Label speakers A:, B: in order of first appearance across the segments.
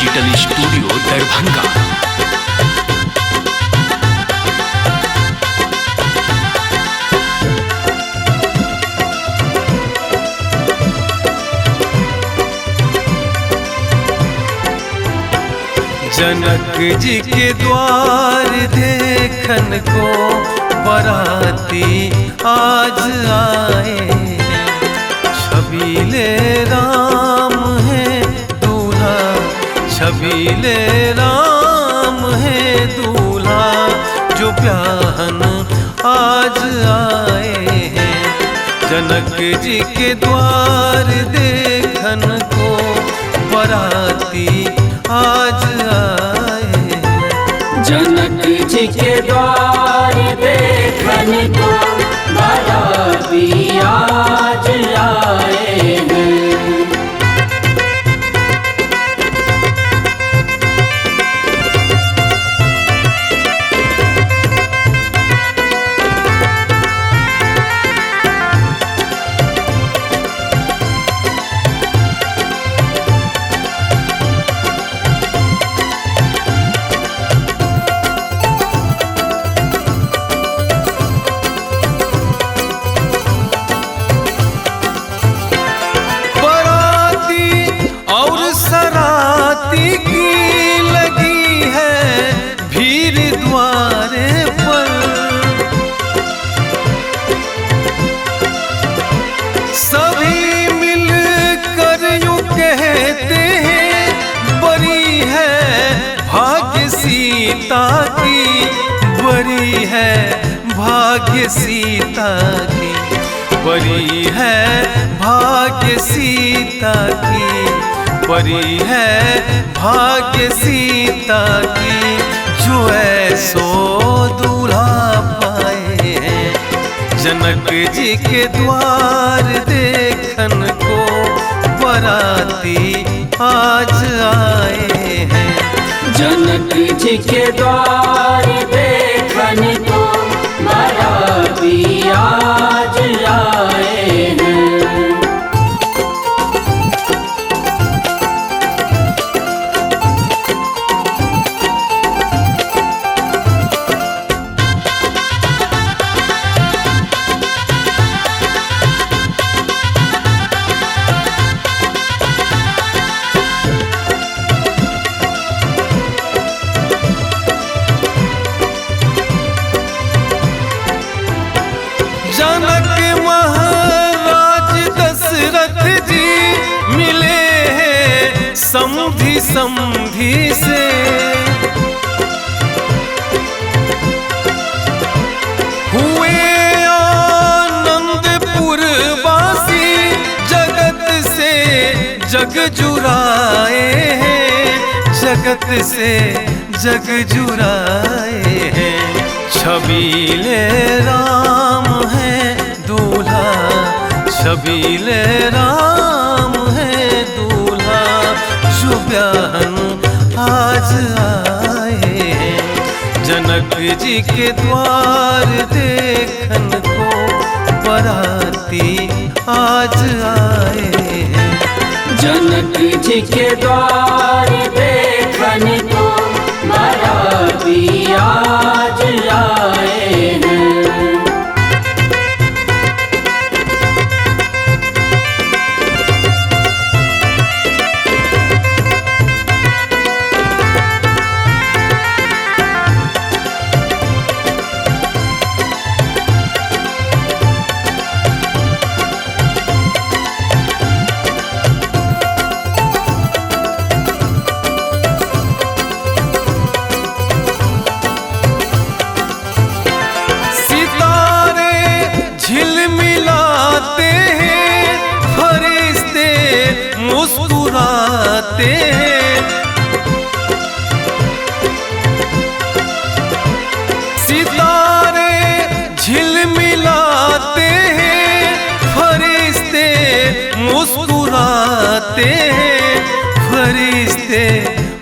A: Digital studio Darbhanga.
B: Janak ji के द्वार देखन को बराती आज आए। छबीले राम है दूल्हा, छबीले राम है दूल्हा, जो ब्याहन आज आए हैं। जनक जी के द्वार देखन को बराती आज आए।
C: जनक जी के द्वार देखन को बराती आज आए हैं।
B: सीता की बड़ी है भाग्य, सीता की बड़ी है भाग्य, सीता की बड़ी है भाग्य, सीता की, जो ऐसो दूल्हा पाए हैं। जनक जी के द्वार देखन को बराती आज आए हैं।
C: जनक जी के द्वार देखन को बराती आज आए हैं।
B: जनक महाराज दशरथ जी मिले हैं समधी समधी से। हुए आनंदपुर वासी, जगत से जग जुराए हैं, जगत से जग जुराए हैं। छबीले राम है दूल्हा, छबीले राम है दूल्हा, जो ब्याहन आज आए हैं। जनक जी के द्वार देखन को बराती आज आए हैं।
C: जनक जी के द्वार देखन को बराती आज आए हैं। मुस्कुराते हैं, सितारे झिलमिलाते हैं, फरिश्ते मुस्कुराते हैं, फरिश्ते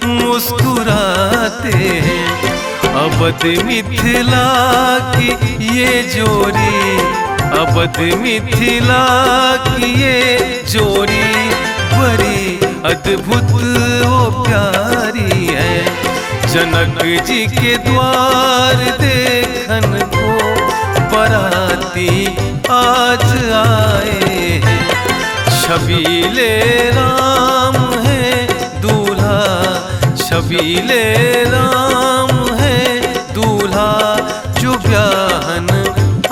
C: मुस्कुराते हैं। अवध मिथिला की ये जोड़ी, अवध मिथिला की ये जोड़ी बड़ी अद्भुत
B: वो प्यारी है। जनक जी के द्वार देखन को बराती आज आए हैं। छबीले राम है दूल्हा, छबीले राम है दूल्हा, जो ब्याहन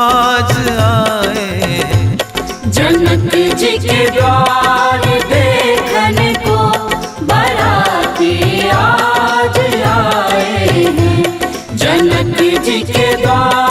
B: आज आए हैं।
D: जनक जी के द्वार देखन को बराती आज आए हैं। जनक जी के द्वार